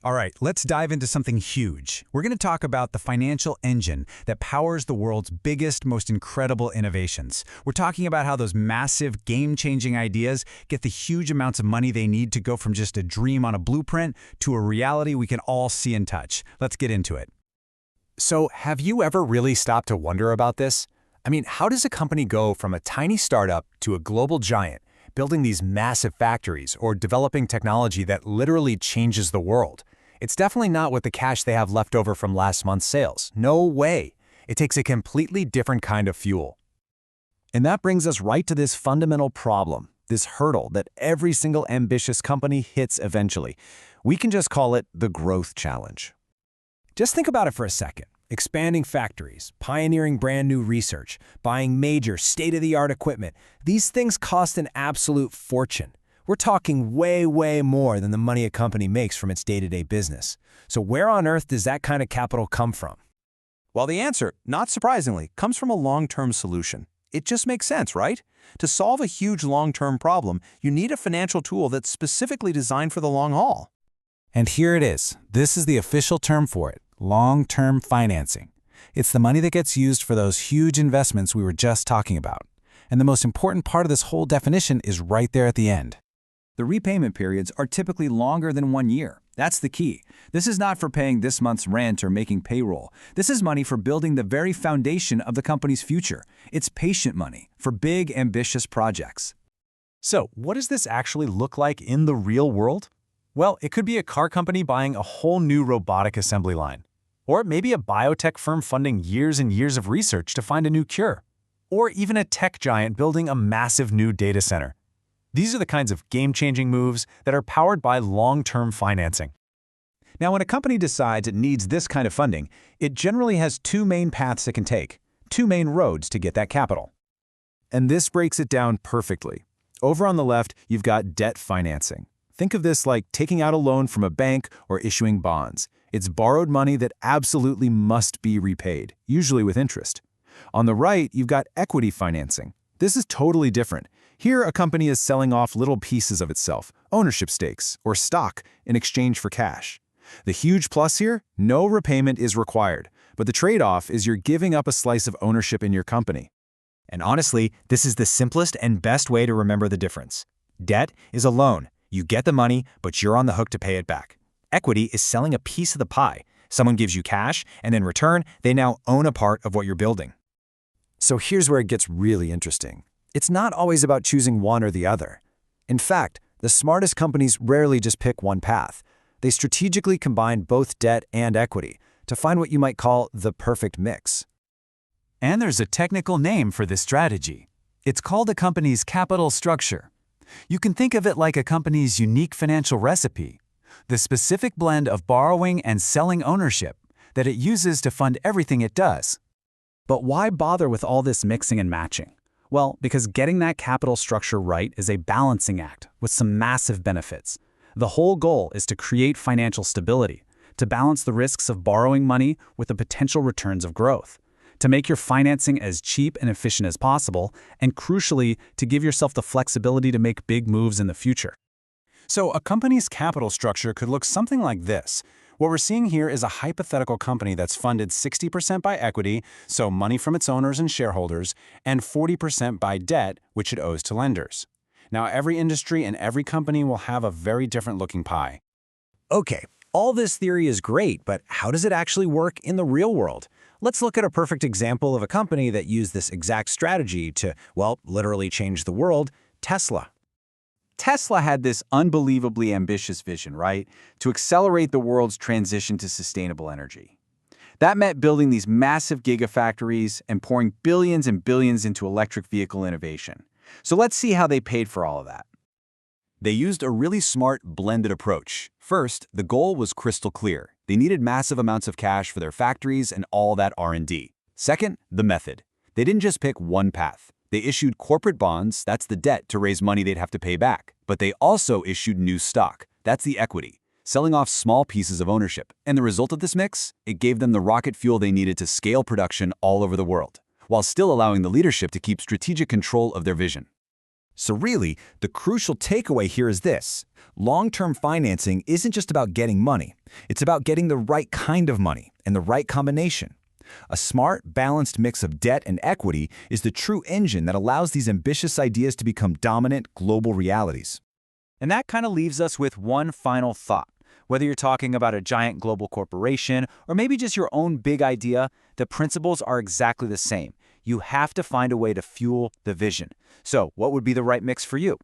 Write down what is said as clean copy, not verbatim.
All right, let's dive into something huge. We're going to talk about the financial engine that powers the world's biggest, most incredible innovations. We're talking about how those massive, game-changing ideas get the huge amounts of money they need to go from just a dream on a blueprint to a reality we can all see and touch. Let's get into it. So, have you ever really stopped to wonder about this? I mean, how does a company go from a tiny startup to a global giant, building these massive factories or developing technology that literally changes the world? It's definitely not with the cash they have left over from last month's sales. No way. It takes a completely different kind of fuel. And that brings us right to this fundamental problem, this hurdle that every single ambitious company hits eventually. We can just call it the growth challenge. Just think about it for a second. Expanding factories, pioneering brand new research, buying major state-of-the-art equipment, these things cost an absolute fortune. We're talking way, way more than the money a company makes from its day-to-day business. So where on earth does that kind of capital come from? Well, the answer, not surprisingly, comes from a long-term solution. It just makes sense, right? To solve a huge long-term problem, you need a financial tool that's specifically designed for the long haul. And here it is. This is the official term for it, long-term financing. It's the money that gets used for those huge investments we were just talking about. And the most important part of this whole definition is right there at the end. The repayment periods are typically longer than 1 year. That's the key. This is not for paying this month's rent or making payroll. This is money for building the very foundation of the company's future. It's patient money for big, ambitious projects. So, what does this actually look like in the real world? Well, it could be a car company buying a whole new robotic assembly line. Or maybe a biotech firm funding years and years of research to find a new cure. Or even a tech giant building a massive new data center. These are the kinds of game-changing moves that are powered by long-term financing. Now, when a company decides it needs this kind of funding, it generally has two main paths it can take, two main roads to get that capital. And this breaks it down perfectly. Over on the left, you've got debt financing. Think of this like taking out a loan from a bank or issuing bonds. It's borrowed money that absolutely must be repaid, usually with interest. On the right, you've got equity financing. This is totally different. Here, a company is selling off little pieces of itself, ownership stakes, or stock, in exchange for cash. The huge plus here, no repayment is required, but the trade-off is you're giving up a slice of ownership in your company. And honestly, this is the simplest and best way to remember the difference. Debt is a loan. You get the money, but you're on the hook to pay it back. Equity is selling a piece of the pie. Someone gives you cash, and in return, they now own a part of what you're building. So here's where it gets really interesting. It's not always about choosing one or the other. In fact, the smartest companies rarely just pick one path. They strategically combine both debt and equity to find what you might call the perfect mix. And there's a technical name for this strategy. It's called a company's capital structure. You can think of it like a company's unique financial recipe, the specific blend of borrowing and selling ownership that it uses to fund everything it does. But why bother with all this mixing and matching? Well, because getting that capital structure right is a balancing act with some massive benefits. The whole goal is to create financial stability, to balance the risks of borrowing money with the potential returns of growth, to make your financing as cheap and efficient as possible, and crucially, to give yourself the flexibility to make big moves in the future. So a company's capital structure could look something like this. What we're seeing here is a hypothetical company that's funded 60% by equity, so money from its owners and shareholders, and 40% by debt, which it owes to lenders. Now, every industry and every company will have a very different looking pie. Okay, all this theory is great, but how does it actually work in the real world? Let's look at a perfect example of a company that used this exact strategy to, well, literally change the world, Tesla. Tesla had this unbelievably ambitious vision, right? To accelerate the world's transition to sustainable energy. That meant building these massive gigafactories and pouring billions and billions into electric vehicle innovation. So let's see how they paid for all of that. They used a really smart, blended approach. First, the goal was crystal clear. They needed massive amounts of cash for their factories and all that R&D. Second, the method. They didn't just pick one path. They issued corporate bonds, that's the debt, to raise money they'd have to pay back. But they also issued new stock, that's the equity, selling off small pieces of ownership. And the result of this mix? It gave them the rocket fuel they needed to scale production all over the world, while still allowing the leadership to keep strategic control of their vision. So really, the crucial takeaway here is this. Long-term financing isn't just about getting money. It's about getting the right kind of money and the right combination. A smart, balanced mix of debt and equity is the true engine that allows these ambitious ideas to become dominant global realities. And that kind of leaves us with one final thought. Whether you're talking about a giant global corporation or maybe just your own big idea, the principles are exactly the same. You have to find a way to fuel the vision. So, what would be the right mix for you?